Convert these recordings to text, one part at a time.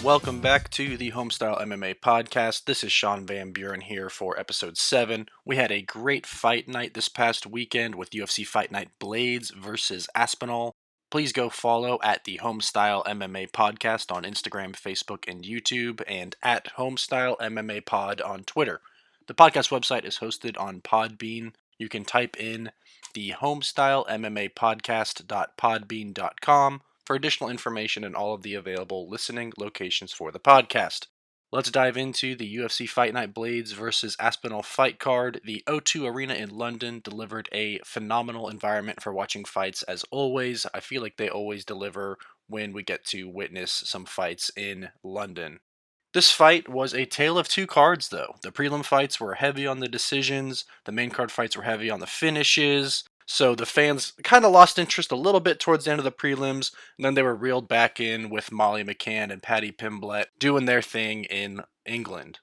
Welcome back to the Homestyle MMA Podcast. This is Sean Van Buren here for episode 7. We had a great fight night this past weekend with UFC Fight Night Blaydes versus Aspinall. Please go follow at the Homestyle MMA Podcast on Instagram, Facebook, and YouTube, and at HomestyleMMAPod on Twitter. The podcast website is hosted on Podbean. You can type in the HomestyleMMAPodcast.podbean.com for additional information and all of the available listening locations for the podcast. Let's dive into the UFC Fight Night Blaydes versus Aspinall fight card. The O2 Arena in London delivered a phenomenal environment for watching fights as always. I feel like they always deliver when we get to witness some fights in London. This fight was a tale of two cards though. The prelim fights were heavy on the decisions, the main card fights were heavy on the finishes. So the fans kind of lost interest a little bit towards the end of the prelims, and then they were reeled back in with Molly McCann and Paddy Pimblett doing their thing in England.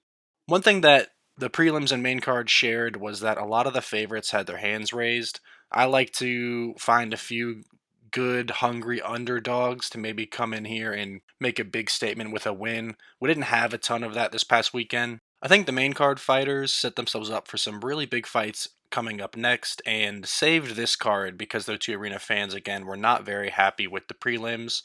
One thing that the prelims and main card shared was that a lot of the favorites had their hands raised. I like to find a few good, hungry underdogs to maybe come in here and make a big statement with a win. We didn't have a ton of that this past weekend. I think the main card fighters set themselves up for some really big fights coming up next and saved this card because the O2 Arena fans, again, were not very happy with the prelims.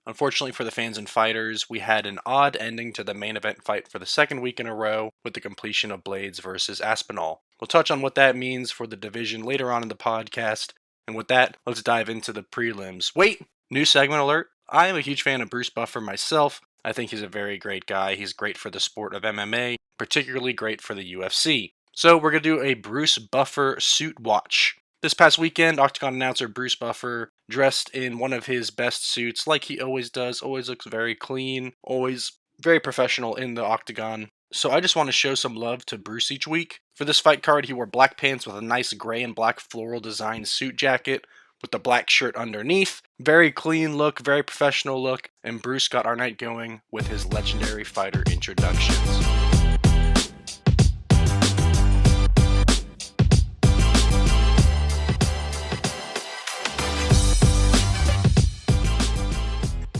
Unfortunately for the fans and fighters, we had an odd ending to the main event fight for the second week in a row with the completion of Blaydes versus Aspinall. We'll touch on what that means for the division later on in the podcast, and with that, let's dive into the prelims. Wait! New segment alert! I am a huge fan of Bruce Buffer myself. I think he's a very great guy. He's great for the sport of MMA, particularly great for the UFC. So we're going to do a Bruce Buffer suit watch. This past weekend, Octagon announcer Bruce Buffer dressed in one of his best suits like he always does. Always looks very clean, always very professional in the Octagon. So I just want to show some love to Bruce each week. For this fight card, he wore black pants with a nice gray and black floral design suit jacket with the black shirt underneath. Very clean look, very professional look, and Bruce got our night going with his legendary fighter introductions.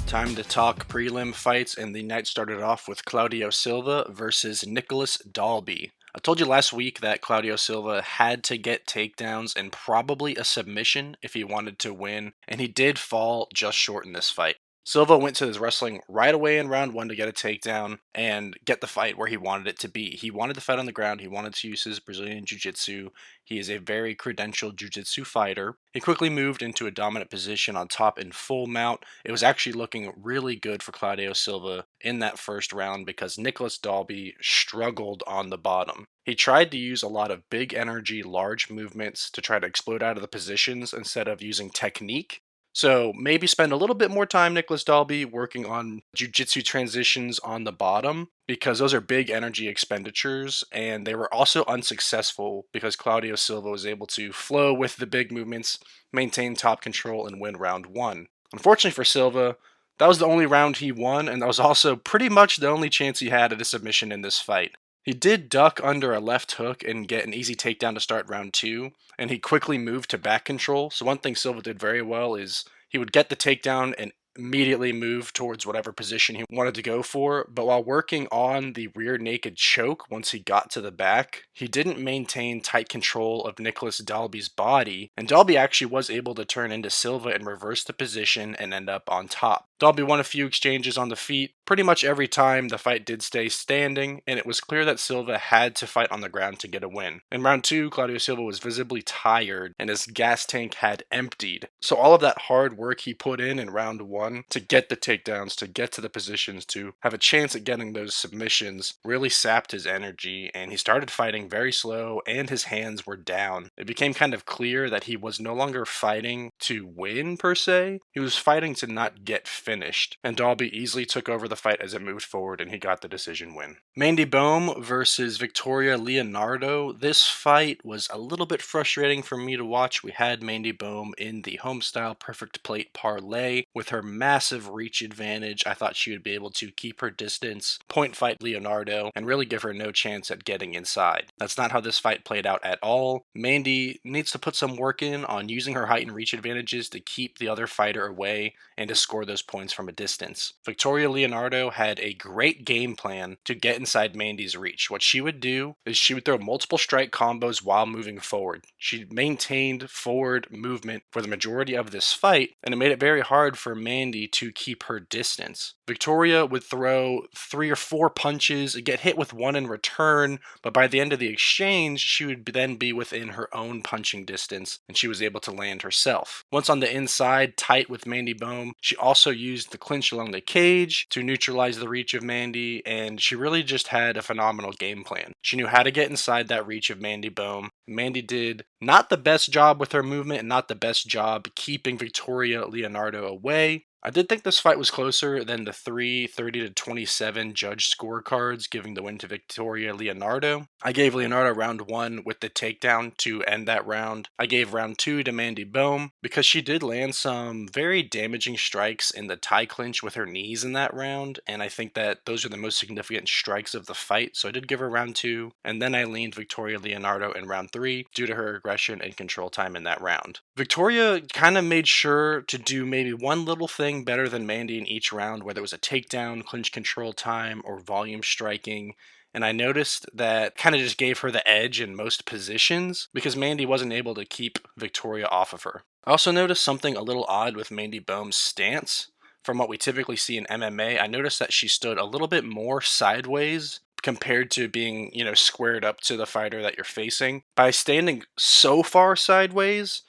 Time to talk prelim fights, and the night started off with Claudio Silva versus Nicholas Dalby. I told you last week that Claudio Silva had to get takedowns and probably a submission if he wanted to win, and he did fall just short in this fight. Silva went to his wrestling right away in round 1 to get a takedown and get the fight where he wanted it to be. He wanted the fight on the ground. He wanted to use his Brazilian Jiu-Jitsu. He is a very credentialed Jiu-Jitsu fighter. He quickly moved into a dominant position on top in full mount. It was actually looking really good for Claudio Silva in that first round because Nicholas Dalby struggled on the bottom. He tried to use a lot of big energy, large movements to try to explode out of the positions instead of using technique. So maybe spend a little bit more time, Nicholas Dalby, working on jiu-jitsu transitions on the bottom because those are big energy expenditures, and they were also unsuccessful because Claudio Silva was able to flow with the big movements, maintain top control, and win round 1. Unfortunately for Silva, that was the only round he won, and that was also pretty much the only chance he had at a submission in this fight. He did duck under a left hook and get an easy takedown to start round 2, and he quickly moved to back control. So one thing Silva did very well is he would get the takedown and immediately move towards whatever position he wanted to go for, but while working on the rear naked choke once he got to the back, he didn't maintain tight control of Nicholas Dalby's body, and Dalby actually was able to turn into Silva and reverse the position and end up on top. Dalby won a few exchanges on the feet. Pretty much every time the fight did stay standing, and it was clear that Silva had to fight on the ground to get a win. In round 2, Claudio Silva was visibly tired, and his gas tank had emptied. So all of that hard work he put in round 1 to get the takedowns, to get to the positions, to have a chance at getting those submissions, really sapped his energy, and he started fighting very slow, and his hands were down. It became kind of clear that he was no longer fighting to win, per se. He was fighting to not get finished, and Dalby easily took over the fight as it moved forward, and he got the decision win. Mandy Bohm versus Victoria Leonardo. This fight was a little bit frustrating for me to watch. We had Mandy Bohm in the Homestyle Perfect Plate Parlay with her massive reach advantage. I thought she would be able to keep her distance, point fight Leonardo, and really give her no chance at getting inside. That's not how this fight played out at all. Mandy needs to put some work in on using her height and reach advantages to keep the other fighter away and to score those points points from a distance. Victoria Leonardo had a great game plan to get inside Mandy's reach. What she would do is she would throw multiple strike combos while moving forward. She maintained forward movement for the majority of this fight, and it made it very hard for Mandy to keep her distance. Victoria would throw 3 or 4 punches, get hit with one in return, but by the end of the exchange, she would then be within her own punching distance, and she was able to land herself. Once on the inside, tight with Mandy Bohm, she also used the clinch along the cage to neutralize the reach of Mandy, and she really just had a phenomenal game plan. She knew how to get inside that reach of Mandy Bohm. Mandy did not the best job with her movement and not the best job keeping Victoria Leonardo away. I did think this fight was closer than the 30-27 judge scorecards, giving the win to Victoria Leonardo. I gave Leonardo round 1 with the takedown to end that round. I gave round 2 to Mandy Bohm because she did land some very damaging strikes in the tie clinch with her knees in that round, and I think that those are the most significant strikes of the fight, so I did give her round 2, and then I leaned Victoria Leonardo in round 3 due to her aggression and control time in that round. Victoria kind of made sure to do maybe one little thing better than Mandy in each round, whether it was a takedown, clinch control time, or volume striking. And I noticed that kind of just gave her the edge in most positions because Mandy wasn't able to keep Victoria off of her. I also noticed something a little odd with Mandy Bohm's stance. From what we typically see in MMA, I noticed that she stood a little bit more sideways compared to being, squared up to the fighter that you're facing. By standing so far sideways,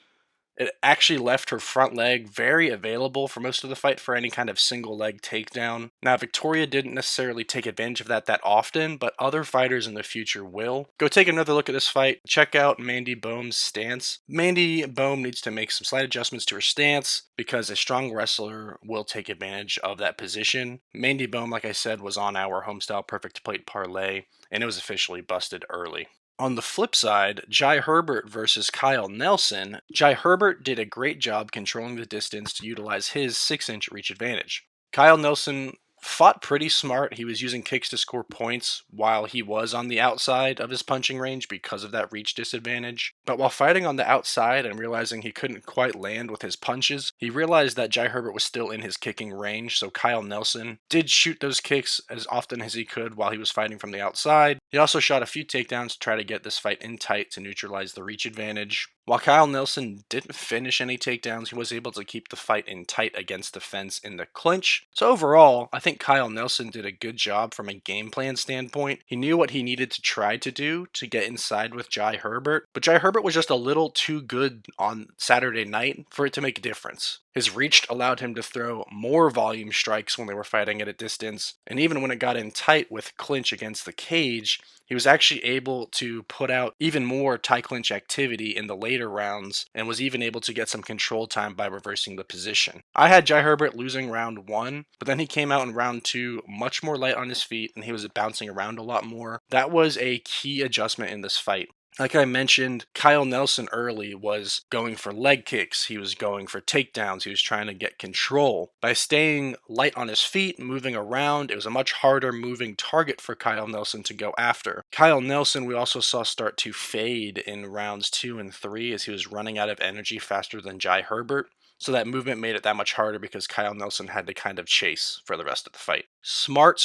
it actually left her front leg very available for most of the fight for any kind of single leg takedown. Now, Victoria didn't necessarily take advantage of that often, but other fighters in the future will. Go take another look at this fight. Check out Mandy Bohm's stance. Mandy Bohm needs to make some slight adjustments to her stance because a strong wrestler will take advantage of that position. Mandy Bohm, like I said, was on our Homestyle Perfect Plate Parlay, and it was officially busted early. On the flip side, Jai Herbert versus Kyle Nelson. Jai Herbert did a great job controlling the distance to utilize his 6-inch reach advantage. Kyle Nelson fought pretty smart. He was using kicks to score points while he was on the outside of his punching range because of that reach disadvantage. But while fighting on the outside and realizing he couldn't quite land with his punches, he realized that Jai Herbert was still in his kicking range, so Kyle Nelson did shoot those kicks as often as he could while he was fighting from the outside. He also shot a few takedowns to try to get this fight in tight to neutralize the reach advantage. While Kyle Nelson didn't finish any takedowns, he was able to keep the fight in tight against the fence in the clinch. So overall, I think Kyle Nelson did a good job from a game plan standpoint. He knew what he needed to try to do to get inside with Jai Herbert, but Jai Herbert was just a little too good on Saturday night for it to make a difference. His reach allowed him to throw more volume strikes when they were fighting at a distance, and even when it got in tight with clinch against the cage, he was actually able to put out even more tie clinch activity in the later rounds and was even able to get some control time by reversing the position. I had Jai Herbert losing round 1, but then he came out in round 2 much more light on his feet and he was bouncing around a lot more. That was a key adjustment in this fight. Like I mentioned, Kyle Nelson early was going for leg kicks, he was going for takedowns, he was trying to get control. By staying light on his feet, moving around, it was a much harder moving target for Kyle Nelson to go after. Kyle Nelson we also saw start to fade in rounds 2 and 3 as he was running out of energy faster than Jai Herbert. So that movement made it that much harder because Kyle Nelson had to kind of chase for the rest of the fight. Smart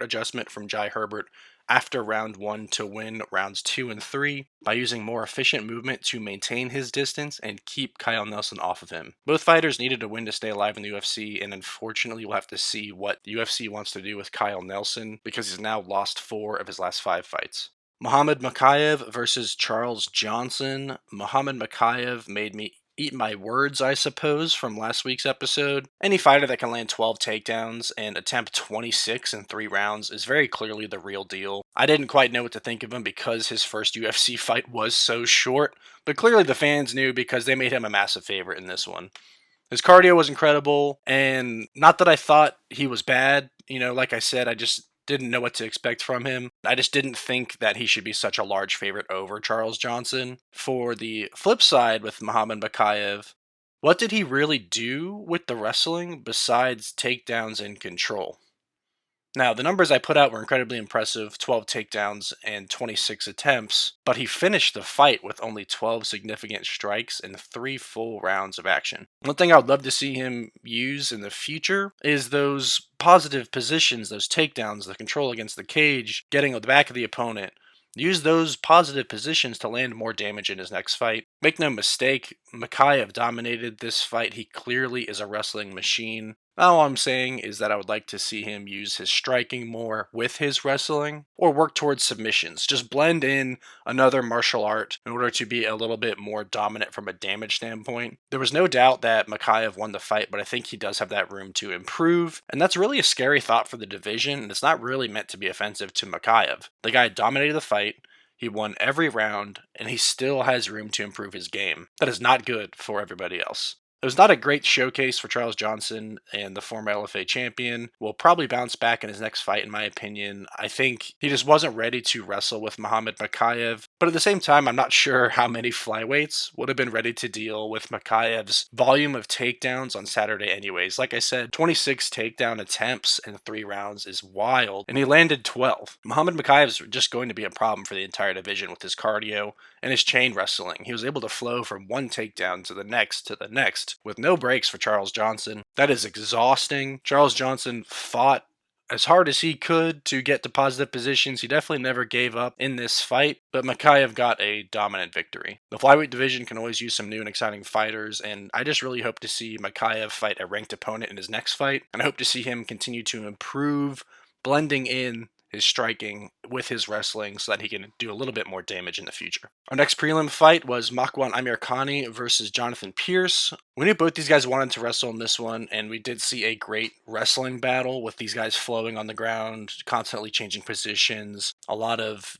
adjustment from Jai Herbert after round 1 to win rounds 2 and 3 by using more efficient movement to maintain his distance and keep Kyle Nelson off of him. Both fighters needed a win to stay alive in the UFC, and unfortunately we'll have to see what the UFC wants to do with Kyle Nelson because he's now lost 4 of his last 5 fights. Muhammad Mokaev versus Charles Johnson. Muhammad Mokaev made me eat my words, I suppose, from last week's episode. Any fighter that can land 12 takedowns and attempt 26 in 3 rounds is very clearly the real deal. I didn't quite know what to think of him because his first UFC fight was so short, but clearly the fans knew because they made him a massive favorite in this one. His cardio was incredible, and not that I thought he was bad. Like I said, I just didn't know what to expect from him. I just didn't think that he should be such a large favorite over Charles Johnson. For the flip side with Muhammad Mokaev, what did he really do with the wrestling besides takedowns and control? Now, the numbers I put out were incredibly impressive, 12 takedowns and 26 attempts, but he finished the fight with only 12 significant strikes and 3 full rounds of action. One thing I would love to see him use in the future is those positive positions, those takedowns, the control against the cage, getting on the back of the opponent. Use those positive positions to land more damage in his next fight. Make no mistake, Mikhaev dominated this fight. He clearly is a wrestling machine. All I'm saying is that I would like to see him use his striking more with his wrestling or work towards submissions. Just blend in another martial art in order to be a little bit more dominant from a damage standpoint. There was no doubt that Mikhaev won the fight, but I think he does have that room to improve. And that's really a scary thought for the division, and it's not really meant to be offensive to Mikhaev. The guy dominated the fight. He won every round, and he still has room to improve his game. That is not good for everybody else. It was not a great showcase for Charles Johnson, and the former LFA champion will probably bounce back in his next fight, in my opinion. I think he just wasn't ready to wrestle with Muhammad Mikhaev, but at the same time, I'm not sure how many flyweights would have been ready to deal with Mikhaev's volume of takedowns on Saturday anyways. Like I said, 26 takedown attempts in 3 rounds is wild, and he landed 12. Muhammad Mikhaev's just going to be a problem for the entire division with his cardio and his chain wrestling. He was able to flow from one takedown to the next with no breaks for Charles Johnson. That is exhausting. Charles Johnson fought as hard as he could to get to positive positions. He definitely never gave up in this fight, but Mikhaev got a dominant victory. The flyweight division can always use some new and exciting fighters, and I just really hope to see Mikhaev fight a ranked opponent in his next fight, and I hope to see him continue to improve, blending in his striking with his wrestling so that he can do a little bit more damage in the future. Our next prelim fight was Makwan Amirkhani versus Jonathan Pierce. We knew both these guys wanted to wrestle in this one, and we did see a great wrestling battle with these guys flowing on the ground, constantly changing positions, a lot of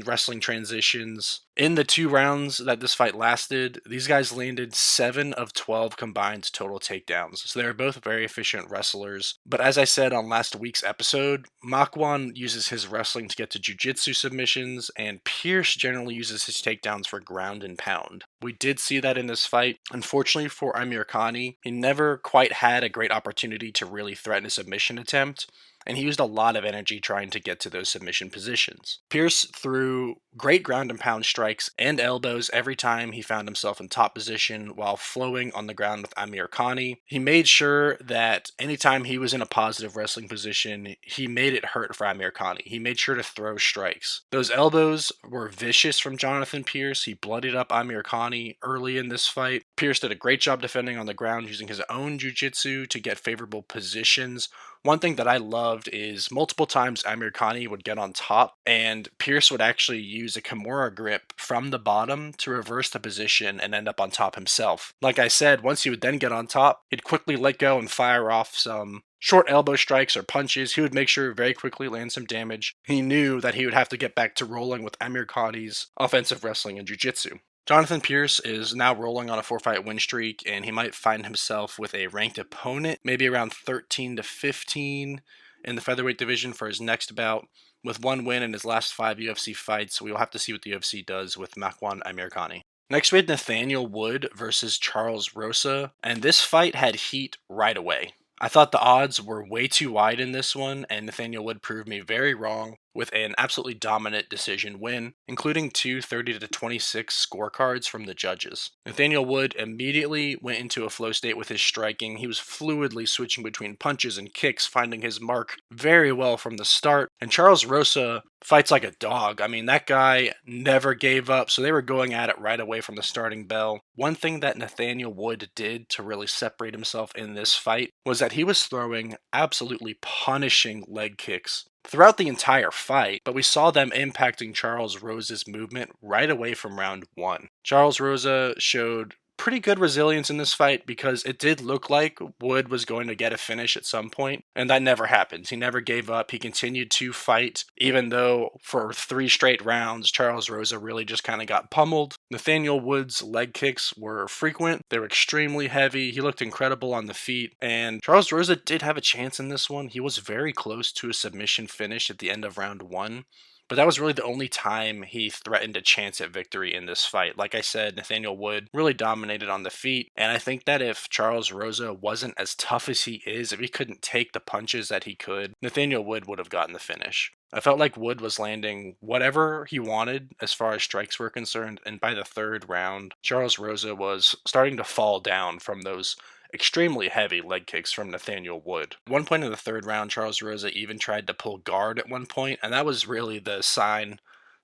wrestling transitions. In the 2 rounds that this fight lasted, these guys landed 7 of 12 combined total takedowns. So they were both very efficient wrestlers. But as I said on last week's episode, Makwan uses his wrestling to get to jiu-jitsu submissions, and Pierce generally uses his takedowns for ground and pound. We did see that in this fight. Unfortunately for Amirkhani, he never quite had a great opportunity to really threaten a submission attempt, and he used a lot of energy trying to get to those submission positions. Pierce threw great ground and pound strikes and elbows every time he found himself in top position while flowing on the ground with Amirkhani. He made sure that anytime he was in a positive wrestling position, he made it hurt for Amirkhani. He made sure to throw strikes. Those elbows were vicious from Jonathan Pierce. He bloodied up Amirkhani early in this fight. Pierce did a great job defending on the ground using his own jiu-jitsu to get favorable positions. One thing that I loved is multiple times Amirkhani would get on top, and Pierce would actually use a Kimura grip from the bottom to reverse the position and end up on top himself. Like I said, once he would then get on top, he'd quickly let go and fire off some short elbow strikes or punches. He would make sure to very quickly land some damage. He knew that he would have to get back to rolling with Amirkhani's offensive wrestling and jiu-jitsu. Jonathan Pierce is now rolling on a 4-fight win streak, and he might find himself with a ranked opponent, maybe around 13 to 15 in the featherweight division for his next bout. With 1 win in his last 5 UFC fights, we will have to see what the UFC does with Makwan Amirkhani. Next we had Nathaniel Wood versus Charles Rosa, and this fight had heat right away. I thought the odds were way too wide in this one, and Nathaniel Wood proved me very wrong with an absolutely dominant decision win, including 2 30-26 scorecards from the judges. Nathaniel Wood immediately went into a flow state with his striking. He was fluidly switching between punches and kicks, finding his mark very well from the start. And Charles Rosa fights like a dog. I mean, that guy never gave up, so they were going at it right away from the starting bell. One thing that Nathaniel Wood did to really separate himself in this fight was that he was throwing absolutely punishing leg kicks throughout the entire fight, but we saw them impacting Charles Rosa's movement right away from round 1. Charles Rosa showed pretty good resilience in this fight because it did look like Wood was going to get a finish at some point, and that never happened. He never gave up. He continued to fight, even though for 3 straight rounds, Charles Rosa really just kind of got pummeled. Nathaniel Wood's leg kicks were frequent. They were extremely heavy. He looked incredible on the feet, and Charles Rosa did have a chance in this one. He was very close to a submission finish at the end of round 1, but that was really the only time he threatened a chance at victory in this fight. Like I said, Nathaniel Wood really dominated on the feet, and I think that if Charles Rosa wasn't as tough as he is, if he couldn't take the punches that he could, Nathaniel Wood would have gotten the finish. I felt like Wood was landing whatever he wanted as far as strikes were concerned, and by the third round, Charles Rosa was starting to fall down from those extremely heavy leg kicks from Nathaniel Wood. At one point in the third round, Charles Rosa even tried to pull guard at one point, and that was really the sign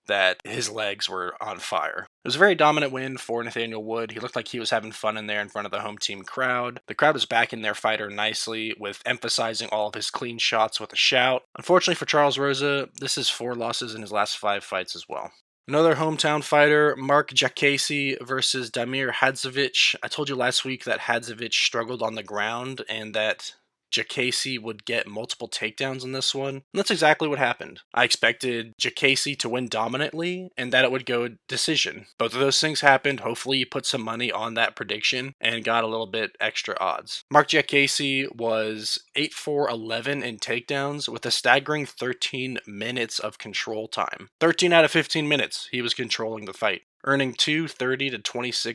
that his legs were on fire. It was a very dominant win for Nathaniel Wood. He looked like he was having fun in there in front of the home team crowd. The crowd was backing their fighter nicely, with emphasizing all of his clean shots with a shout. Unfortunately for Charles Rosa, this is 4 losses in his last 5 fights as well. Another hometown fighter, Mark Jacasey versus Damir Hadzovic. I told you last week that Hadzovic struggled on the ground and that Jacasey would get multiple takedowns in this one. And that's exactly what happened. I expected Jacasey to win dominantly and that it would go decision. Both of those things happened. Hopefully you put some money on that prediction and got a little bit extra odds. Mark Jacasey was 8-for-11 in takedowns with a staggering 13 minutes of control time. 13 out of 15 minutes he was controlling the fight, earning 2 30-26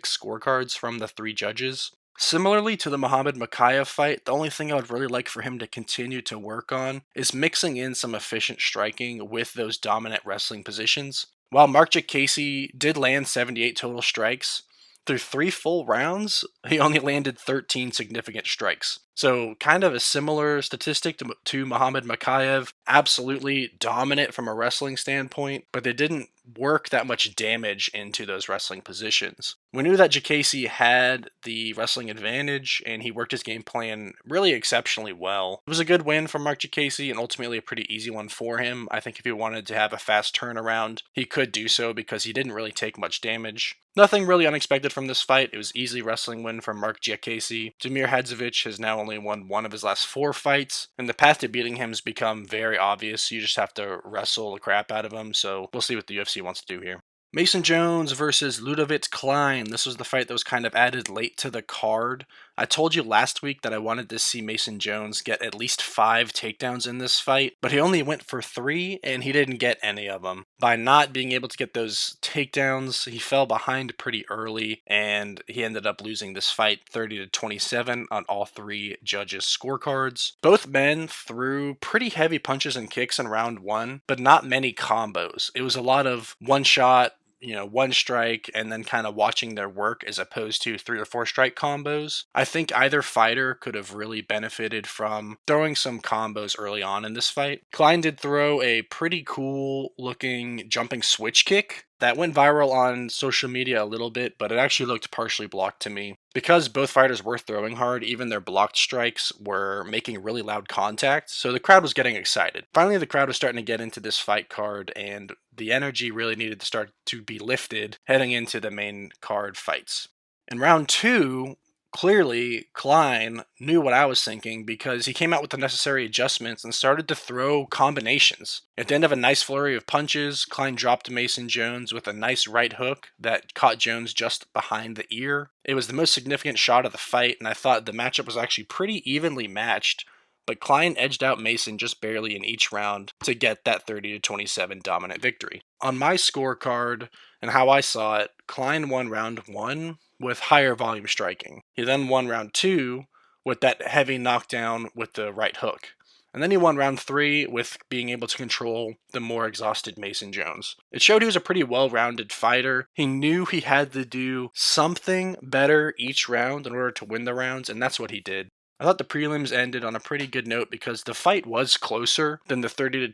scorecards from the 3 judges. Similarly to the Muhammad Mokaev fight, the only thing I would really like for him to continue to work on is mixing in some efficient striking with those dominant wrestling positions. While Mark Jacasey did land 78 total strikes, through 3 full rounds, he only landed 13 significant strikes. So kind of a similar statistic to Muhammad Mokaev, absolutely dominant from a wrestling standpoint, but they didn't work that much damage into those wrestling positions. We knew that Jacasey had the wrestling advantage, and he worked his game plan really exceptionally well. It was a good win for Mark Jacasey, and ultimately a pretty easy one for him. I think if he wanted to have a fast turnaround, he could do so because he didn't really take much damage. Nothing really unexpected from this fight. It was easy wrestling win from Mark Jacasey. Damir Hadzovic has now only won 1 of his last 4 fights, and the path to beating him has become very obvious. You just have to wrestle the crap out of him, so we'll see what the UFC wants to do here. Mason Jones versus Ludovic Klein. This was the fight that was kind of added late to the card. I told you last week that I wanted to see Mason Jones get at least 5 takedowns in this fight, but he only went for 3 and he didn't get any of them. By not being able to get those takedowns, he fell behind pretty early and he ended up losing this fight 30-27 on all 3 judges' scorecards. Both men threw pretty heavy punches and kicks in round 1, but not many combos. It was a lot of one shot, 1 strike, and then kind of watching their work as opposed to 3 or 4 strike combos. I think either fighter could have really benefited from throwing some combos early on in this fight. Klein did throw a pretty cool looking jumping switch kick that went viral on social media a little bit, but it actually looked partially blocked to me. Because both fighters were throwing hard, even their blocked strikes were making really loud contact, so the crowd was getting excited. Finally, the crowd was starting to get into this fight card, and the energy really needed to start to be lifted heading into the main card fights. In round 2, clearly, Klein knew what I was thinking because he came out with the necessary adjustments and started to throw combinations. At the end of a nice flurry of punches, Klein dropped Mason Jones with a nice right hook that caught Jones just behind the ear. It was the most significant shot of the fight, and I thought the matchup was actually pretty evenly matched, but Klein edged out Mason just barely in each round to get that 30-27 dominant victory. On my scorecard and how I saw it, Klein won round 1 with higher volume striking. He then won round 2 with that heavy knockdown with the right hook. And then he won round 3 with being able to control the more exhausted Mason Jones. It showed he was a pretty well-rounded fighter. He knew he had to do something better each round in order to win the rounds, and that's what he did. I thought the prelims ended on a pretty good note because the fight was closer than the 30-27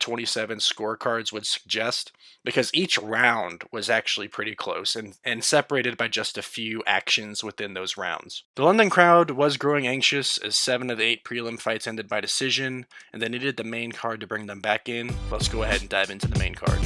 scorecards would suggest, because each round was actually pretty close and separated by just a few actions within those rounds. The London crowd was growing anxious as 7 of the 8 prelim fights ended by decision, and they needed the main card to bring them back in. Let's go ahead and dive into the main card.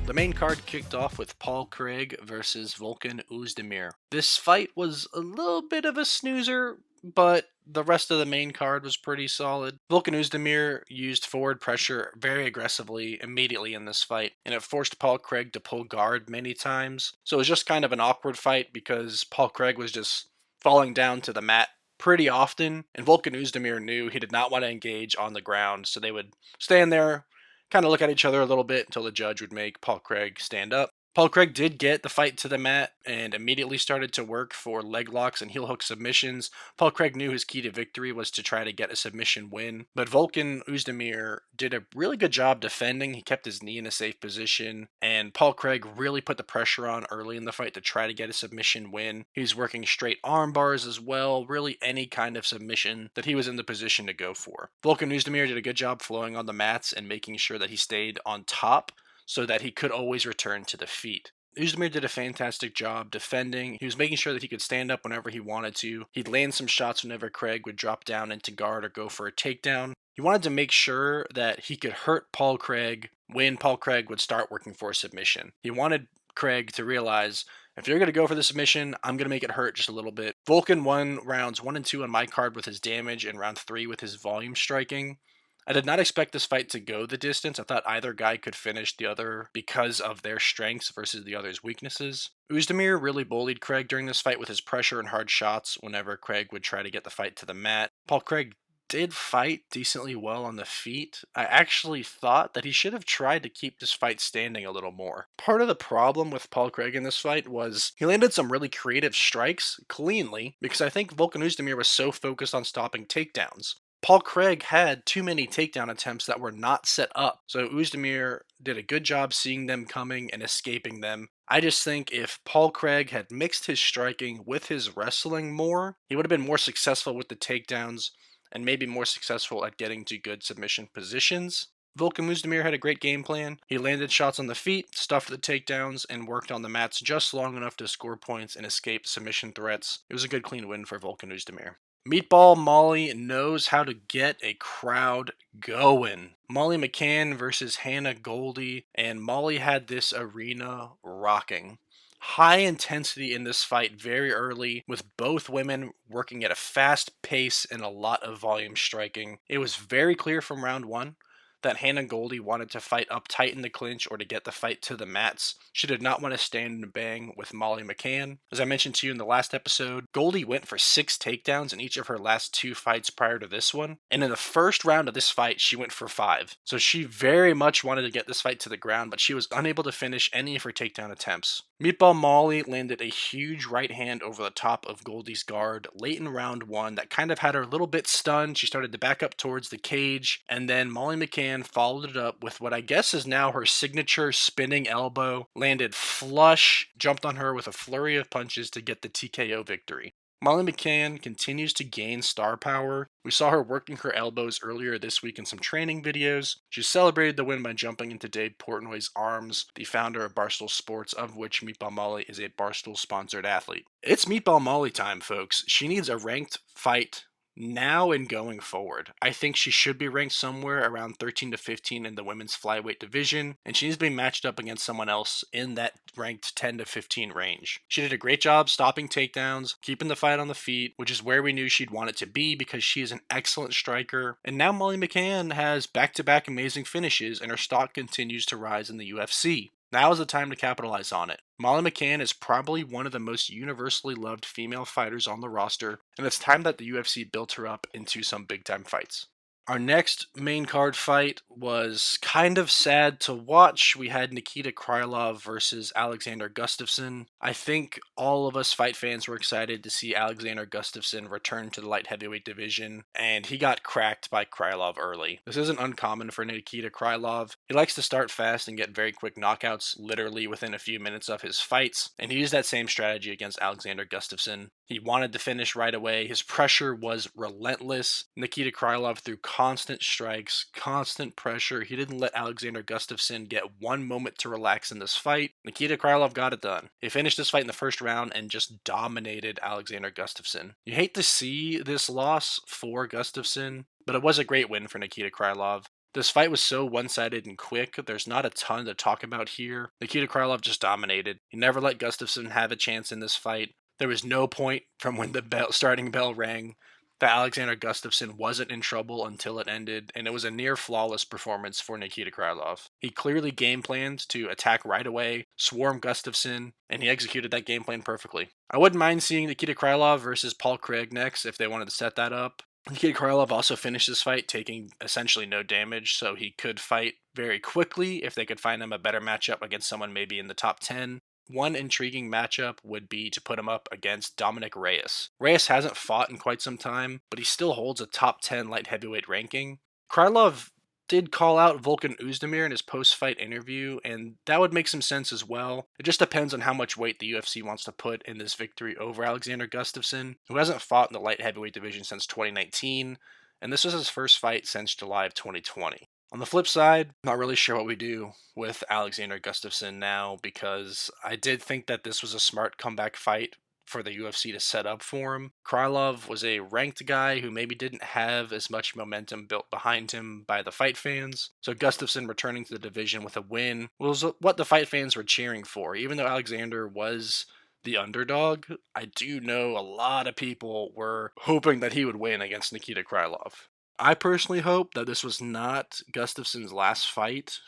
The main card kicked off with Paul Craig versus Volkan Oezdemir. This fight was a little bit of a snoozer, but the rest of the main card was pretty solid. Volkan Oezdemir used forward pressure very aggressively immediately in this fight, and it forced Paul Craig to pull guard many times. So it was just kind of an awkward fight because Paul Craig was just falling down to the mat pretty often, and Volkan Oezdemir knew he did not want to engage on the ground, so they would stand there, kind of look at each other a little bit until the judge would make Paul Craig stand up. Paul Craig did get the fight to the mat and immediately started to work for leg locks and heel hook submissions. Paul Craig knew his key to victory was to try to get a submission win, but Volkan Oezdemir did a really good job defending. He kept his knee in a safe position, and Paul Craig really put the pressure on early in the fight to try to get a submission win. He was working straight arm bars as well, really any kind of submission that he was in the position to go for. Volkan Oezdemir did a good job flowing on the mats and making sure that he stayed on top so that he could always return to the feet. Oezdemir did a fantastic job defending. He was making sure that he could stand up whenever he wanted to. He'd land some shots whenever Craig would drop down into guard or go for a takedown. He wanted to make sure that he could hurt Paul Craig when Paul Craig would start working for a submission. He wanted Craig to realize, if you're going to go for the submission, I'm going to make it hurt just a little bit. Volkan won rounds 1 and 2 on my card with his damage and round 3 with his volume striking. I did not expect this fight to go the distance. I thought either guy could finish the other because of their strengths versus the other's weaknesses. Oezdemir really bullied Craig during this fight with his pressure and hard shots whenever Craig would try to get the fight to the mat. Paul Craig did fight decently well on the feet. I actually thought that he should have tried to keep this fight standing a little more. Part of the problem with Paul Craig in this fight was he landed some really creative strikes cleanly because I think Volkan Oezdemir was so focused on stopping takedowns. Paul Craig had too many takedown attempts that were not set up, so Oezdemir did a good job seeing them coming and escaping them. I just think if Paul Craig had mixed his striking with his wrestling more, he would have been more successful with the takedowns and maybe more successful at getting to good submission positions. Volkan Oezdemir had a great game plan. He landed shots on the feet, stuffed the takedowns, and worked on the mats just long enough to score points and escape submission threats. It was a good clean win for Volkan Oezdemir. Meatball Molly knows how to get a crowd going. Molly McCann versus Hannah Goldie, and Molly had this arena rocking. High intensity in this fight very early, with both women working at a fast pace and a lot of volume striking. It was very clear from round 1 that Hannah Goldie wanted to fight up tight in the clinch or to get the fight to the mats. She did not want to stand and bang with Molly McCann. As I mentioned to you in the last episode, Goldie went for 6 takedowns in each of her last 2 fights prior to this one, and in the first round of this fight, she went for 5. So she very much wanted to get this fight to the ground, but she was unable to finish any of her takedown attempts. Meatball Molly landed a huge right hand over the top of Goldie's guard late in round 1 that kind of had her a little bit stunned. She started to back up towards the cage, and then Molly McCann followed it up with what I guess is now her signature spinning elbow, landed flush, jumped on her with a flurry of punches to get the TKO victory. Molly McCann continues to gain star power. We saw her working her elbows earlier this week in some training videos. She celebrated the win by jumping into Dave Portnoy's arms, the founder of Barstool Sports, of which Meatball Molly is a Barstool-sponsored athlete. It's Meatball Molly time, folks. She needs a ranked fight now and going forward. I think she should be ranked somewhere around 13 to 15 in the women's flyweight division, and she needs to be matched up against someone else in that ranked 10 to 15 range. She did a great job stopping takedowns, keeping the fight on the feet, which is where we knew she'd want it to be because she is an excellent striker. And now Molly McCann has back-to-back amazing finishes, and her stock continues to rise in the UFC. Now is the time to capitalize on it. Molly McCann is probably one of the most universally loved female fighters on the roster, and it's time that the UFC built her up into some big-time fights. Our next main card fight was kind of sad to watch. We had Nikita Krylov versus Alexander Gustafsson. I think all of us fight fans were excited to see Alexander Gustafsson return to the light heavyweight division, and he got cracked by Krylov early. This isn't uncommon for Nikita Krylov. He likes to start fast and get very quick knockouts literally within a few minutes of his fights, and he used that same strategy against Alexander Gustafsson. He wanted to finish right away. His pressure was relentless. Nikita Krylov threw constant strikes, constant pressure. He didn't let Alexander Gustafsson get one moment to relax in this fight. Nikita Krylov got it done. He finished this fight in the first round and just dominated Alexander Gustafsson. You hate to see this loss for Gustafsson, but it was a great win for Nikita Krylov. This fight was so one-sided and quick, there's not a ton to talk about here. Nikita Krylov just dominated. He never let Gustafsson have a chance in this fight. There was no point from when the starting bell rang that Alexander Gustafsson wasn't in trouble until it ended, and it was a near flawless performance for Nikita Krylov. He clearly game planned to attack right away, swarm Gustafsson, and he executed that game plan perfectly. I wouldn't mind seeing Nikita Krylov versus Paul Craig next if they wanted to set that up. Nikita Krylov also finished this fight taking essentially no damage, so he could fight very quickly if they could find him a better matchup against someone maybe in the top 10. One intriguing matchup would be to put him up against Dominic Reyes. Reyes hasn't fought in quite some time, but he still holds a top 10 light heavyweight ranking. Krylov did call out Volkan Oezdemir in his post-fight interview, and that would make some sense as well. It just depends on how much weight the UFC wants to put in this victory over Alexander Gustafsson, who hasn't fought in the light heavyweight division since 2019, and this was his first fight since July of 2020. On the flip side, not really sure what we do with Alexander Gustafsson now, because I did think that this was a smart comeback fight for the UFC to set up for him. Krylov was a ranked guy who maybe didn't have as much momentum built behind him by the fight fans, so Gustafsson returning to the division with a win was what the fight fans were cheering for. Even though Alexander was the underdog, I do know a lot of people were hoping that he would win against Nikita Krylov. I personally hope that this was not Gustafsson's last fight.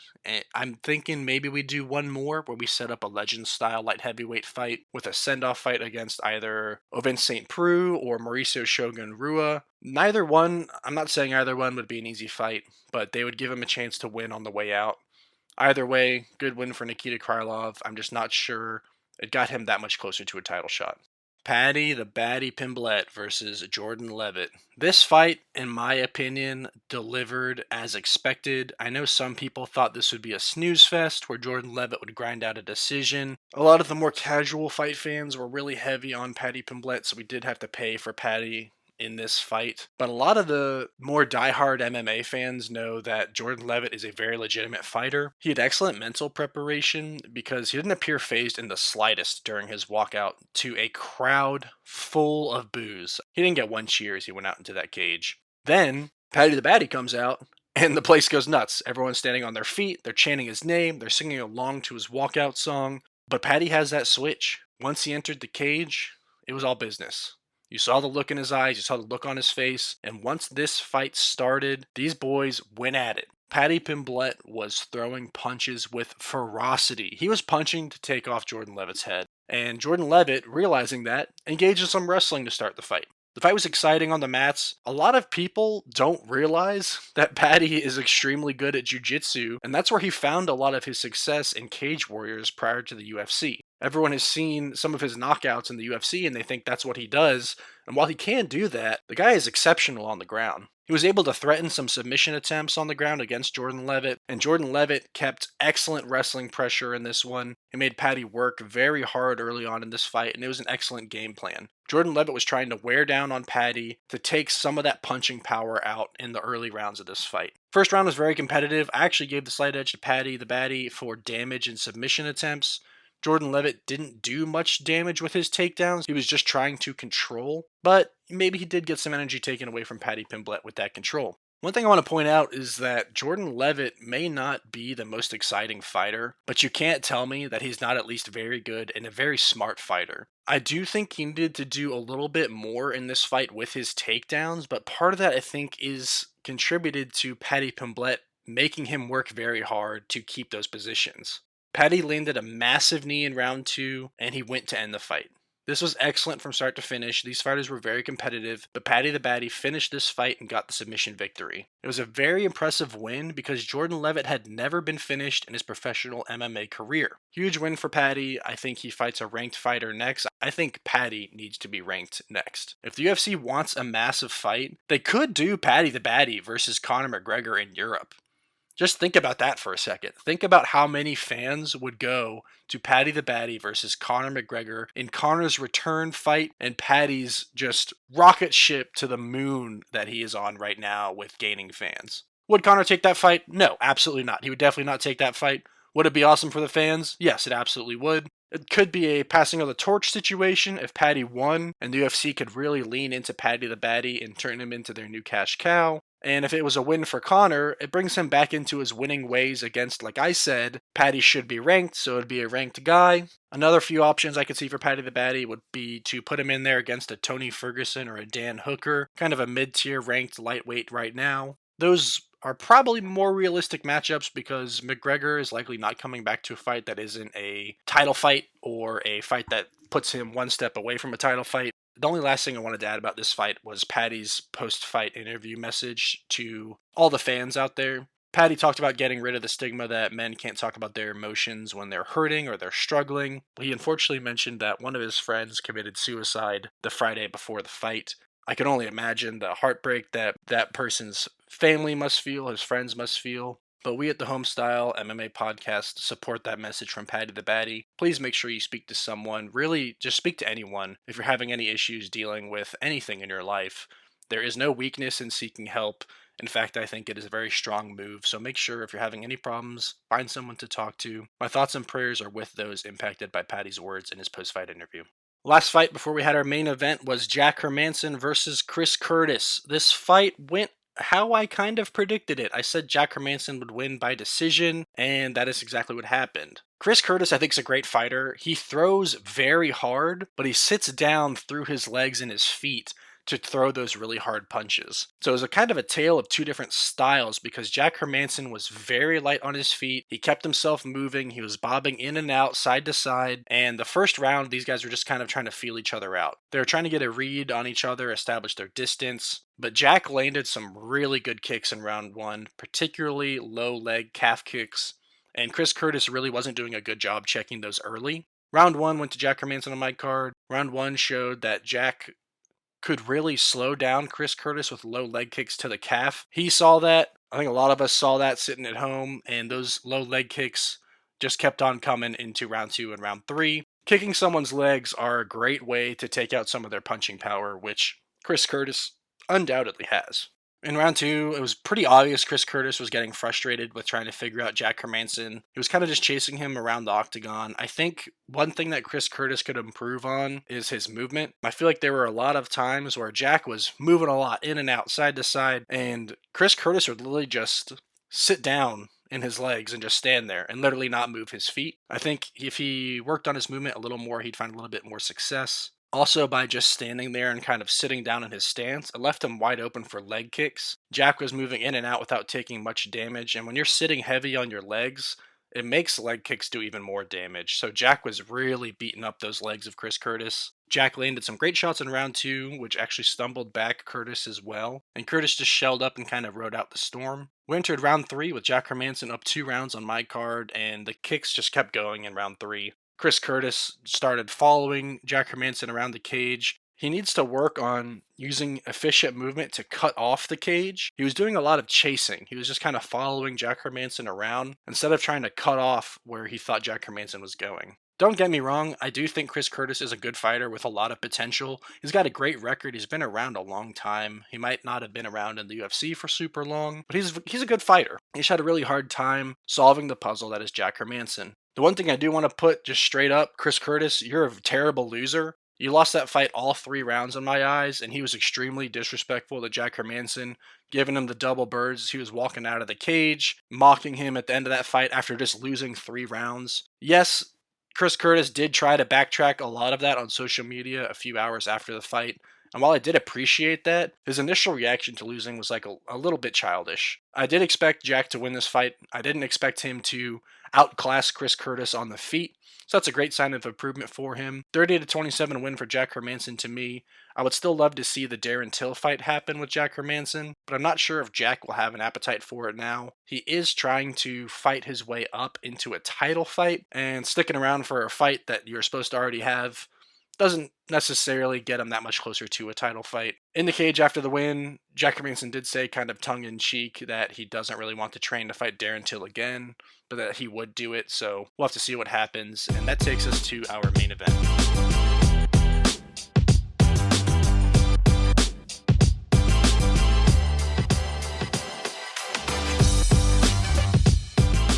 I'm thinking maybe we do one more where we set up a legend-style light heavyweight fight with a send-off fight against either Ovince St. Preux or Mauricio Shogun Rua. Neither one, I'm not saying either one would be an easy fight, but they would give him a chance to win on the way out. Either way, good win for Nikita Krylov. I'm just not sure it got him that much closer to a title shot. Paddy the Baddy Pimblett versus Jordan Leavitt. This fight, in my opinion, delivered as expected. I know some people thought this would be a snooze fest where Jordan Leavitt would grind out a decision. A lot of the more casual fight fans were really heavy on Paddy Pimblett, so we did have to pay for Paddy in this fight. But a lot of the more diehard MMA fans know that Jordan Leavitt is a very legitimate fighter. He had excellent mental preparation because he didn't appear fazed in the slightest during his walkout to a crowd full of boos. He didn't get one cheer as he went out into that cage. Then Paddy the Baddy comes out and the place goes nuts. Everyone's standing on their feet, they're chanting his name, they're singing along to his walkout song. But Paddy has that switch. Once he entered the cage, it was all business. You saw the look in his eyes, you saw the look on his face, and once this fight started, these boys went at it. Paddy Pimblett was throwing punches with ferocity. He was punching to take off Jordan Leavitt's head, and Jordan Leavitt, realizing that, engaged in some wrestling to start the fight. The fight was exciting on the mats. A lot of people don't realize that Paddy is extremely good at jiu-jitsu, and that's where he found a lot of his success in Cage Warriors prior to the UFC. Everyone has seen some of his knockouts in the UFC and they think that's what he does, and while he can do that, the guy is exceptional on the ground. He was able to threaten some submission attempts on the ground against Jordan Leavitt, and Jordan Leavitt kept excellent wrestling pressure in this one. He made Paddy work very hard early on in this fight, and it was an excellent game plan. Jordan Leavitt was trying to wear down on Paddy to take some of that punching power out in the early rounds of this fight. First round was very competitive. I actually gave the slight edge to Paddy the Baddy for damage and submission attempts. Jordan Leavitt didn't do much damage with his takedowns. He was just trying to control, but maybe he did get some energy taken away from Paddy Pimblett with that control. One thing I want to point out is that Jordan Leavitt may not be the most exciting fighter, but you can't tell me that he's not at least very good and a very smart fighter. I do think he needed to do a little bit more in this fight with his takedowns, but part of that I think is contributed to Paddy Pimblett making him work very hard to keep those positions. Paddy landed a massive knee in round 2, and he went to end the fight. This was excellent from start to finish. These fighters were very competitive, but Paddy the Baddy finished this fight and got the submission victory. It was a very impressive win because Jordan Leavitt had never been finished in his professional MMA career. Huge win for Paddy. I think he fights a ranked fighter next. I think Paddy needs to be ranked next. If the UFC wants a massive fight, they could do Paddy the Baddy versus Conor McGregor in Europe. Just think about that for a second. Think about how many fans would go to Paddy the Baddy versus Conor McGregor in Conor's return fight and Paddy's just rocket ship to the moon that he is on right now with gaining fans. Would Conor take that fight? No, absolutely not. He would definitely not take that fight. Would it be awesome for the fans? Yes, it absolutely would. It could be a passing of the torch situation if Paddy won, and the UFC could really lean into Paddy the Baddy and turn him into their new cash cow. And if it was a win for Conor, it brings him back into his winning ways against, like I said, Paddy should be ranked, so it'd be a ranked guy. Another few options I could see for Paddy the Baddy would be to put him in there against a Tony Ferguson or a Dan Hooker, kind of a mid-tier ranked lightweight right now. Those are probably more realistic matchups because McGregor is likely not coming back to a fight that isn't a title fight or a fight that puts him one step away from a title fight. The only last thing I wanted to add about this fight was Paddy's post-fight interview message to all the fans out there. Paddy talked about getting rid of the stigma that men can't talk about their emotions when they're hurting or they're struggling. He unfortunately mentioned that one of his friends committed suicide the Friday before the fight. I can only imagine the heartbreak that that person's family must feel, his friends must feel. But we at the Homestyle MMA Podcast support that message from Paddy the Baddy. Please make sure you speak to someone. Really, just speak to anyone if you're having any issues dealing with anything in your life. There is no weakness in seeking help. In fact, I think it is a very strong move. So make sure if you're having any problems, find someone to talk to. My thoughts and prayers are with those impacted by Paddy's words in his post-fight interview. Last fight before we had our main event was Jack Hermansson versus Chris Curtis. This fight went how I kind of predicted it. I said Jack Hermansson would win by decision, and that is exactly what happened. Chris Curtis, I think, is a great fighter. He throws very hard, but he sits down through his legs and his feet to throw those really hard punches. So it was a kind of a tale of two different styles because Jack Hermansson was very light on his feet. He kept himself moving. He was bobbing in and out, side to side. And the first round, these guys were just kind of trying to feel each other out. They were trying to get a read on each other, establish their distance. But Jack landed some really good kicks in round one, particularly low leg calf kicks. And Chris Curtis really wasn't doing a good job checking those early. Round one went to Jack Hermansson on my card. Round one showed that Jack could really slow down Chris Curtis with low leg kicks to the calf. He saw that. I think a lot of us saw that sitting at home, and those low leg kicks just kept on coming into round two and round three. Kicking someone's legs are a great way to take out some of their punching power, which Chris Curtis undoubtedly has. In round two, it was pretty obvious Chris Curtis was getting frustrated with trying to figure out Jack Hermansson. He was kind of just chasing him around the octagon. I think one thing that Chris Curtis could improve on is his movement. I feel like there were a lot of times where Jack was moving a lot in and out, side to side, and Chris Curtis would literally just sit down in his legs and just stand there and literally not move his feet. I think if he worked on his movement a little more, he'd find a little bit more success. Also, by just standing there and kind of sitting down in his stance, it left him wide open for leg kicks. Jack was moving in and out without taking much damage, and when you're sitting heavy on your legs, it makes leg kicks do even more damage. So Jack was really beating up those legs of Chris Curtis. Jack landed some great shots in round two, which actually stumbled back Curtis as well, and Curtis just shelled up and kind of rode out the storm. We entered round three with Jack Hermansson up 2 rounds on my card, and the kicks just kept going in round three. Chris Curtis started following Jack Hermansson around the cage. He needs to work on using efficient movement to cut off the cage. He was doing a lot of chasing. He was just kind of following Jack Hermansson around instead of trying to cut off where he thought Jack Hermansson was going. Don't get me wrong, I do think Chris Curtis is a good fighter with a lot of potential. He's got a great record. He's been around a long time. He might not have been around in the UFC for super long, but he's a good fighter. He's had a really hard time solving the puzzle that is Jack Hermansson. The one thing I do want to put just straight up, Chris Curtis, you're a terrible loser. You lost that fight all 3 rounds in my eyes, and he was extremely disrespectful to Jack Hermansson, giving him the double birds as he was walking out of the cage, mocking him at the end of that fight after just losing 3 rounds. Yes, Chris Curtis did try to backtrack a lot of that on social media a few hours after the fight, and while I did appreciate that, his initial reaction to losing was like a little bit childish. I did expect Jack to win this fight. I didn't expect him to outclass Chris Curtis on the feet, so that's a great sign of improvement for him. 30-27 win for Jack Hermansson to me. I would still love to see the Darren Till fight happen with Jack Hermansson, but I'm not sure if Jack will have an appetite for it now. He is trying to fight his way up into a title fight, and sticking around for a fight that you're supposed to already have doesn't necessarily get him that much closer to a title fight. In the cage after the win, Jack Hermansson did say kind of tongue-in-cheek that he doesn't really want to train to fight Darren Till again, but that he would do it, so we'll have to see what happens, and that takes us to our main event.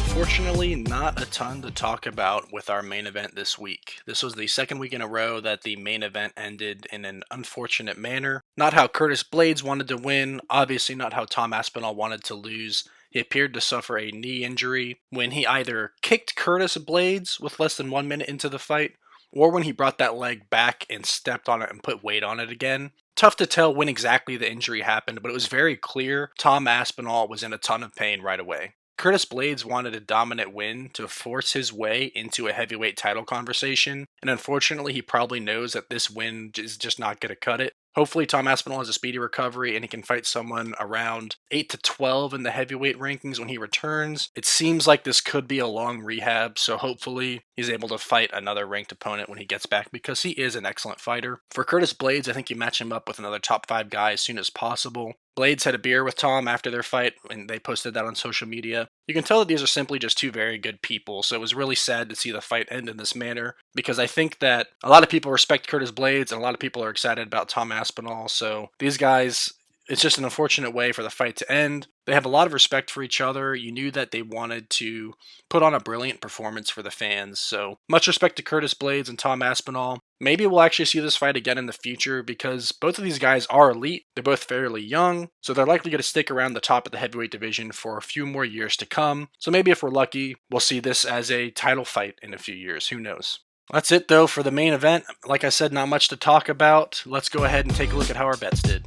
Unfortunately, not not a ton to talk about with our main event this week. This was the second week in a row that the main event ended in an unfortunate manner. Not how Curtis Blaydes wanted to win, obviously not how Tom Aspinall wanted to lose. He appeared to suffer a knee injury when he either kicked Curtis Blaydes with less than 1 minute into the fight, or when he brought that leg back and stepped on it and put weight on it again. Tough to tell when exactly the injury happened, but it was very clear Tom Aspinall was in a ton of pain right away. Curtis Blaydes wanted a dominant win to force his way into a heavyweight title conversation, and unfortunately he probably knows that this win is just not going to cut it. Hopefully Tom Aspinall has a speedy recovery and he can fight someone around 8 to 12 in the heavyweight rankings when he returns. It seems like this could be a long rehab, so hopefully he's able to fight another ranked opponent when he gets back because he is an excellent fighter. For Curtis Blaydes, I think you match him up with another top 5 guy as soon as possible. Blaydes had a beer with Tom after their fight, and they posted that on social media. You can tell that these are simply just two very good people, so it was really sad to see the fight end in this manner, because I think that a lot of people respect Curtis Blaydes, and a lot of people are excited about Tom Aspinall, so these guys, it's just an unfortunate way for the fight to end. They have a lot of respect for each other. You knew that they wanted to put on a brilliant performance for the fans, so much respect to Curtis Blaydes and Tom Aspinall. Maybe we'll actually see this fight again in the future because both of these guys are elite. They're both fairly young, so they're likely going to stick around the top of the heavyweight division for a few more years to come. So maybe if we're lucky, we'll see this as a title fight in a few years. Who knows? That's it though for the main event. Like I said, not much to talk about. Let's go ahead and take a look at how our bets did.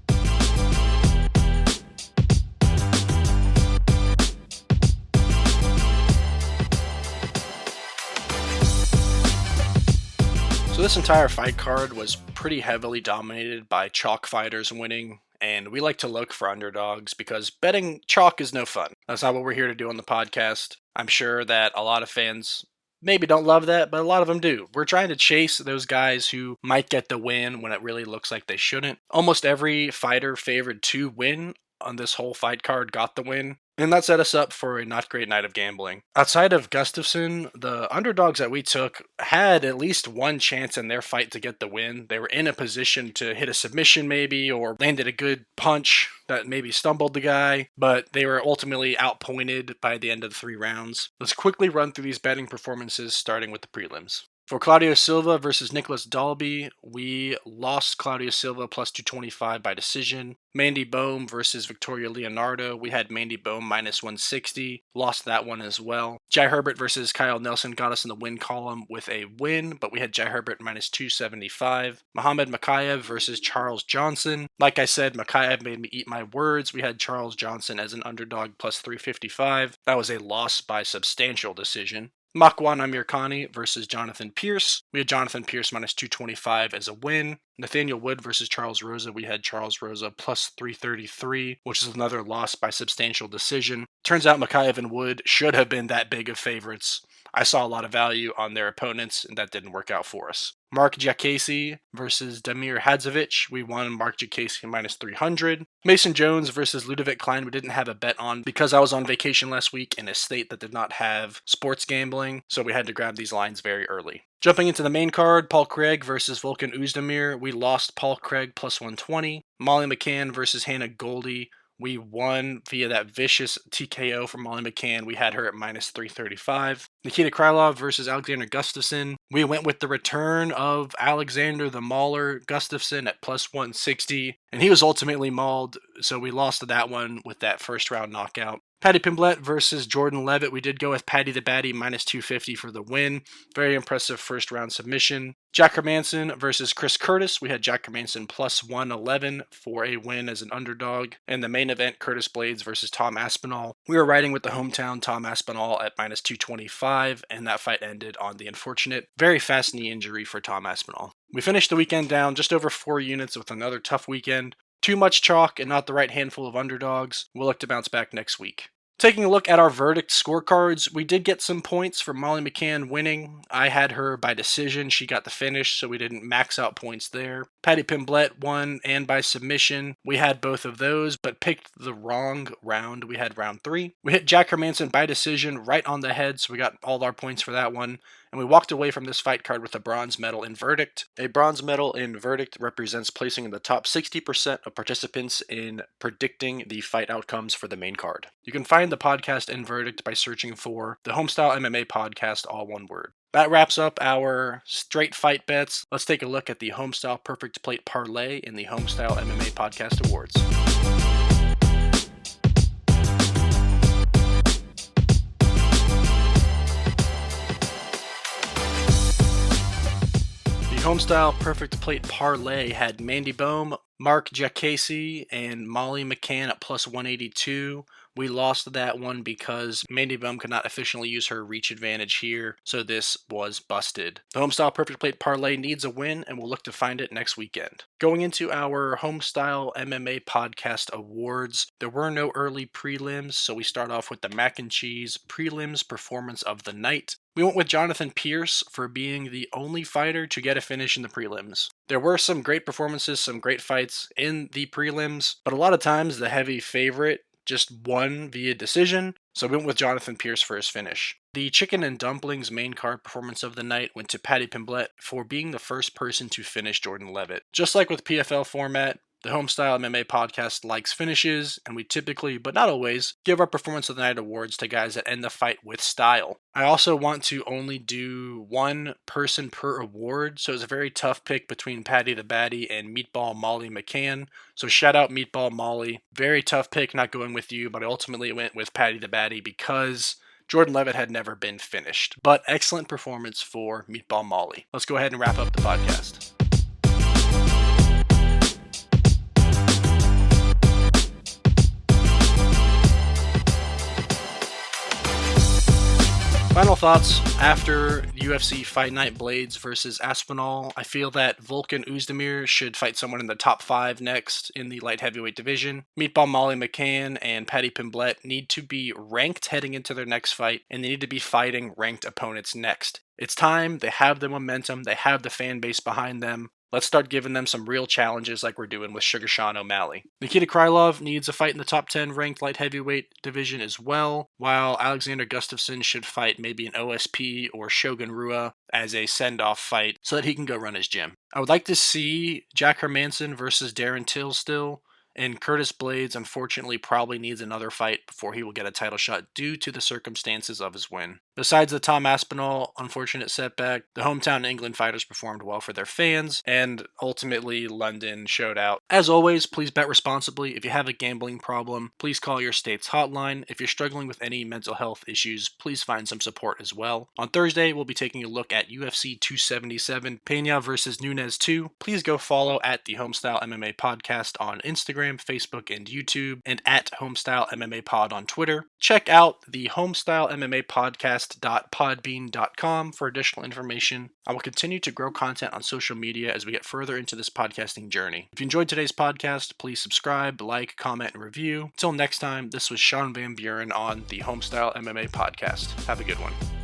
So this entire fight card was pretty heavily dominated by chalk fighters winning, and we like to look for underdogs because betting chalk is no fun. That's not what we're here to do on the podcast. I'm sure that a lot of fans maybe don't love that, but a lot of them do. We're trying to chase those guys who might get the win when it really looks like they shouldn't. Almost every fighter favored to win on this whole fight card got the win, and that set us up for a not great night of gambling. Outside of Gustafsson, the underdogs that we took had at least one chance in their fight to get the win. They were in a position to hit a submission maybe, or landed a good punch that maybe stumbled the guy, but they were ultimately outpointed by the end of the 3 rounds. Let's quickly run through these betting performances, starting with the prelims. For Claudio Silva versus Nicholas Dalby, we lost Claudio Silva plus 225 by decision. Mandy Bohm versus Victoria Leonardo, we had Mandy Bohm minus 160, lost that one as well. Jai Herbert versus Kyle Nelson got us in the win column with a win, but we had Jai Herbert minus 275. Muhammad Makayev versus Charles Johnson. Like I said, Makayev made me eat my words. We had Charles Johnson as an underdog plus 355. That was a loss by substantial decision. Makwan Amirkhani versus Jonathan Pierce. We had Jonathan Pierce minus 225 as a win. Nathaniel Wood versus Charles Rosa. We had Charles Rosa plus 333, which is another loss by substantial decision. Turns out Makayev and Wood should have been that big of favorites. I saw a lot of value on their opponents, and that didn't work out for us. Mark Giacchesi versus Damir Hadzovic. We won Mark Giacchesi minus 300. Mason Jones versus Ludovic Klein. We didn't have a bet on because I was on vacation last week in a state that did not have sports gambling, so we had to grab these lines very early. Jumping into the main card, Paul Craig versus Volkan Oezdemir. We lost Paul Craig plus 120. Molly McCann versus Hannah Goldie. We won via that vicious TKO from Molly McCann. We had her at minus 335. Nikita Krylov versus Alexander Gustafsson. We went with the return of Alexander the Mauler Gustafsson at plus 160, and he was ultimately mauled, so we lost that one with that first round knockout. Paddy Pimblett versus Jordan Levitt. We did go with Paddy the Baddy minus 250 for the win. Very impressive first round submission. Jack Hermanson versus Chris Curtis. We had Jack Hermanson plus 111 for a win as an underdog. And the main event, Curtis Blaydes versus Tom Aspinall. We were riding with the hometown Tom Aspinall at minus 225, and that fight ended on the unfortunate, very fast knee injury for Tom Aspinall. We finished the weekend down just over 4 units with another tough weekend. Too much chalk and not the right handful of underdogs. We'll look to bounce back next week. Taking a look at our verdict scorecards, we did get some points for Molly McCann winning. I had her by decision. She got the finish, so we didn't max out points there. Paddy Pimblett won and by submission. We had both of those, but picked the wrong round. We had round 3. We hit Jack Hermanson by decision right on the head, so we got all our points for that one. and we walked away from this fight card with a bronze medal in verdict. A bronze medal in verdict represents placing in the top 60% of participants in predicting the fight outcomes for the main card. You can find the podcast in verdict by searching for the Homestyle MMA Podcast, all one word. That wraps up our straight fight bets. Let's take a look at the Homestyle Perfect Plate Parlay in the Homestyle MMA Podcast Awards. The Homestyle Perfect Plate Parlay had Mandy Bohm, Mark Giacchesi, and Molly McCann at plus 182. We lost that one because Mandy Bohm could not efficiently use her reach advantage here, so this was busted. The Homestyle Perfect Plate Parlay needs a win, and we'll look to find it next weekend. Going into our Homestyle MMA Podcast Awards, there were no early prelims, so we start off with the Mac and Cheese Prelims Performance of the Night. We went with Jonathan Pierce for being the only fighter to get a finish in the prelims. There were some great performances, some great fights in the prelims, but a lot of times the heavy favorite just won via decision, so we went with Jonathan Pierce for his finish. The Chicken and Dumplings main card performance of the night went to Paddy Pimblett for being the first person to finish Jordan Levitt. Just like with PFL format, the Homestyle MMA Podcast likes finishes, and we typically, but not always, give our Performance of the Night awards to guys that end the fight with style. I also want to only do one person per award, so it's a very tough pick between Patty the Batty and Meatball Molly McCann. So shout out Meatball Molly. Very tough pick not going with you, but I ultimately went with Patty the Batty because Jordan Levitt had never been finished. But excellent performance for Meatball Molly. Let's go ahead and wrap up the podcast. Final thoughts after UFC Fight Night Blaydes versus Aspinall. I feel that Volkan Oezdemir should fight someone in the top 5 next in the light heavyweight division. Meatball Molly McCann and Paddy Pimblett need to be ranked heading into their next fight, and they need to be fighting ranked opponents next. It's time. They have the momentum. They have the fan base behind them. Let's start giving them some real challenges like we're doing with Sugar Sean O'Malley. Nikita Krylov needs a fight in the top 10 ranked light heavyweight division as well, while Alexander Gustafsson should fight maybe an OSP or Shogun Rua as a send-off fight so that he can go run his gym. I would like to see Jack Hermanson versus Darren Till still, and Curtis Blaydes unfortunately probably needs another fight before he will get a title shot due to the circumstances of his win. Besides the Tom Aspinall unfortunate setback, the hometown England fighters performed well for their fans, and ultimately London showed out. As always, please bet responsibly. If you have a gambling problem, please call your state's hotline. If you're struggling with any mental health issues, please find some support as well. On Thursday, we'll be taking a look at UFC 277, Pena versus Nunes 2. Please go follow at the Homestyle MMA Podcast on Instagram, Facebook, and YouTube, and at Homestyle MMA Pod on Twitter. Check out the Homestyle MMA Podcast.podbean.com for additional information. I will continue to grow content on social media as we get further into this podcasting journey. If you enjoyed today's podcast, please subscribe, like, comment, and review. Until next time, this was Sean Van Buren on the Homestyle MMA Podcast. Have a good one.